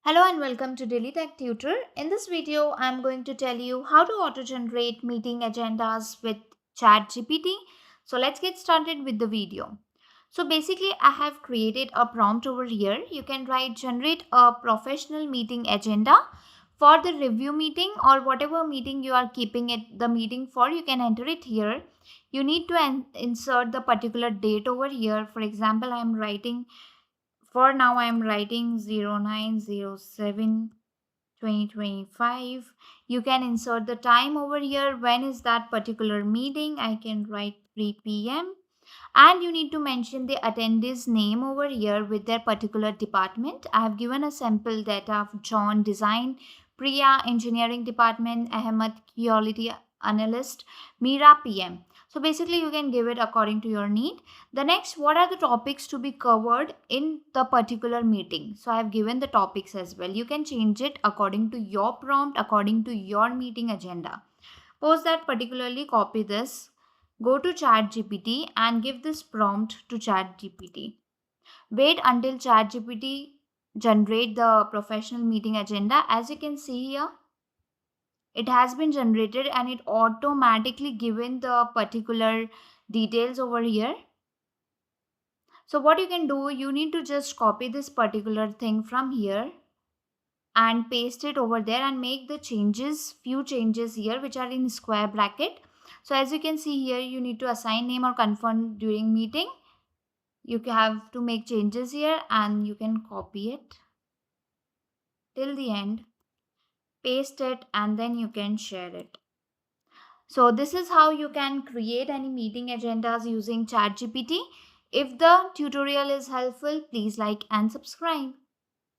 Hello and welcome to Daily Tech Tutor. In this video, I'm going to tell you how to auto-generate meeting agendas with ChatGPT. So let's get started with the video. So basically, I have created a prompt over here. You can write generate a professional meeting agenda for the review meeting or whatever meeting you are keeping it the meeting for. You can enter it here. You need to insert the particular date over here. For example, I'm writing for now I'm writing 0907/2025. You can insert the time over here. When is that particular meeting? I can write 3 p.m. And you need to mention the attendees name over here with their particular department. I have given a sample data of John Design, Priya Engineering Department, Ahmed Quality Analyst, Mira PM. So basically you can give it according to your need. The next, what are the topics to be covered in the particular meeting? So I have given the topics as well. You can change it according to your prompt, according to your meeting agenda. Post that particularly, copy this, go to ChatGPT and give this prompt to ChatGPT. Wait until ChatGPT generate the professional meeting agenda. As you can see here, it has been generated and it automatically given the particular details over here. So what you can do, you need to just copy this particular thing from here and paste it over there and make the few changes here which are in square bracket. So as you can see here, you need to assign name or confirm during meeting. You have to make changes here and you can copy it till the end, paste it, and then you can share it. So this is how you can create any meeting agendas using ChatGPT. If the tutorial is helpful, please like and subscribe.